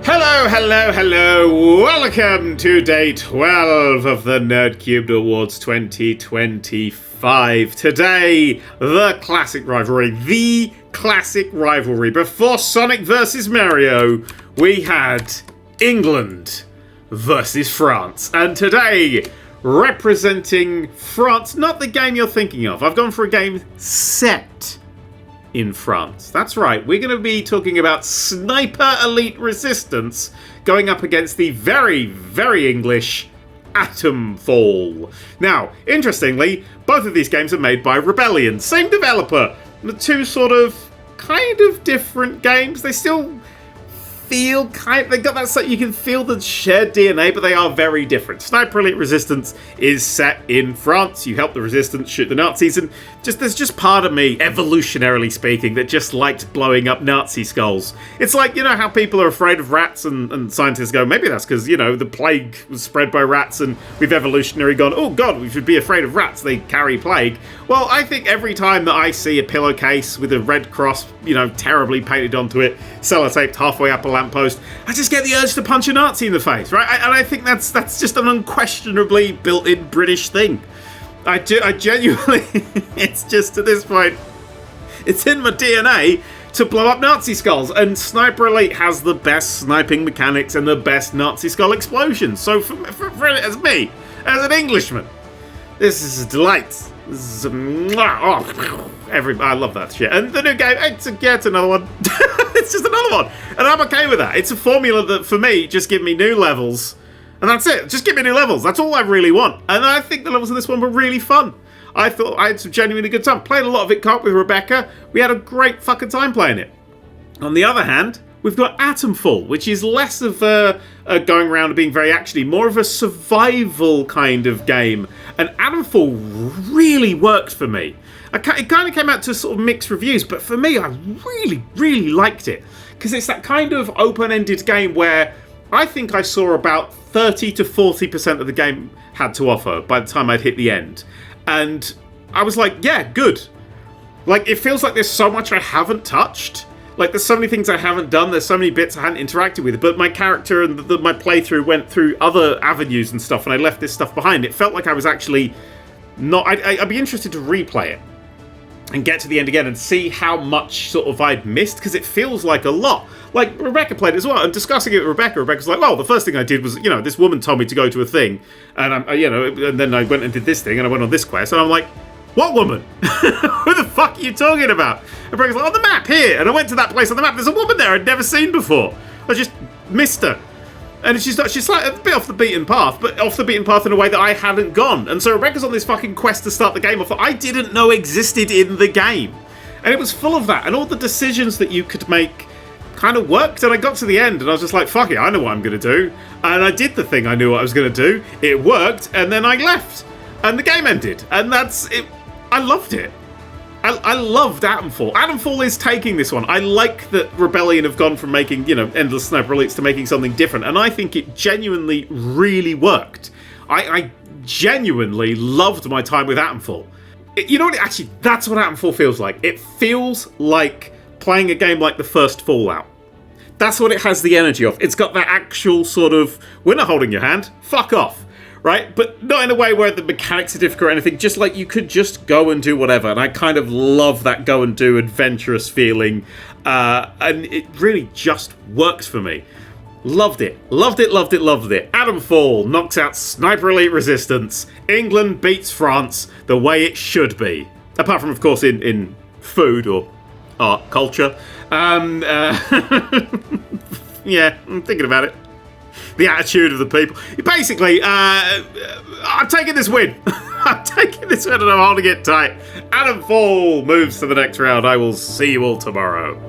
Hello. Welcome to day 12 of the Nerd³ Awards 2025. Today, the classic rivalry. Before Sonic vs. Mario, we had England versus France. And today, representing France, not the game you're thinking of. I've gone for a game set in France. That's right, we're going to be talking about Sniper Elite Resistance going up against the very, very English Atomfall. Now, interestingly, both of these games are made by Rebellion. Same developer. The two sort of, kind of different games. They still feel they got that, so you can feel the shared DNA, but they are very different. Sniper Elite Resistance is set in France. You help the resistance shoot the Nazis, and there's just part of me, evolutionarily speaking, that just liked blowing up Nazi skulls. It's like, you know how people are afraid of rats, and scientists go, maybe that's because, you know, the plague was spread by rats, and we've evolutionary gone, oh god, we should be afraid of rats, they carry plague. Well, I think every time that I see a pillowcase with a red cross, you know, terribly painted onto it, sellotaped halfway up a lamppost, I just get the urge to punch a Nazi in the face, right? And I think that's just an unquestionably built-in British thing. I genuinely, it's just at this point, it's in my DNA to blow up Nazi skulls, and Sniper Elite has the best sniping mechanics and the best Nazi skull explosions. So as me, as an Englishman, this is a delight. This is I love that shit. And the new game, it's another one. It's just another one. And I'm okay with that. It's a formula that, for me, just give me new levels. And that's it. Just give me new levels. That's all I really want. And I think the levels in this one were really fun. I thought I had some genuinely good time. Played a lot of it co-op with Rebecca. We had a great fucking time playing it. On the other hand, we've got Atomfall, which is less of a going around and being very actiony, more of a survival kind of game. And Atomfall really worked for me. It kind of came out to sort of mixed reviews, but for me, I really, really liked it. Because it's that kind of open-ended game where I think I saw about 30 to 40% of the game had to offer by the time I'd hit the end. And I was like, yeah, good. Like, it feels like there's so much I haven't touched. Like, there's so many things I haven't done, there's so many bits I hadn't interacted with, but my character and my playthrough went through other avenues and stuff, and I left this stuff behind. It felt like I was actually not... I'd be interested to replay it and get to the end again and see how much sort of I'd missed, because it feels like a lot. Like, Rebecca played it as well, and discussing it with Rebecca's like, well, the first thing I did was, you know, this woman told me to go to a thing, and and then I went and did this thing, and I went on this quest, and I'm like, what woman? Who the fuck are you talking about? And Rebecca's like, on the map, here, and I went to that place on the map, there's a woman there I'd never seen before. I just missed her. And she's like a bit off the beaten path, but off the beaten path in a way that I hadn't gone. And so Rebecca's on this fucking quest to start the game off that I didn't know existed in the game. And it was full of that, and all the decisions that you could make kind of worked. And I got to the end, and I was just like, fuck it, I know what I'm going to do. And I did the thing I knew what I was going to do. It worked, and then I left. And the game ended. And that's it. I loved it. I loved Atomfall. Atomfall is taking this one. I like that Rebellion have gone from making, you know, endless Sniper Elites to making something different, and I think it genuinely really worked. I genuinely loved my time with Atomfall. You know what? Actually, that's what Atomfall feels like. It feels like playing a game like the first Fallout. That's what it has the energy of. It's got that actual sort of, we're not holding your hand, fuck off. Right? But not in a way where the mechanics are difficult or anything, just like you could just go and do whatever. And I kind of love that go and do adventurous feeling. And it really just works for me. Loved it. Atomfall knocks out Sniper Elite Resistance. England beats France the way it should be. Apart from, of course, in food or art, culture. Yeah, I'm thinking about it. The attitude of the people. Basically, I'm taking this win. I'm taking this win and I'm holding it tight. Atomfall moves to the next round. I will see you all tomorrow.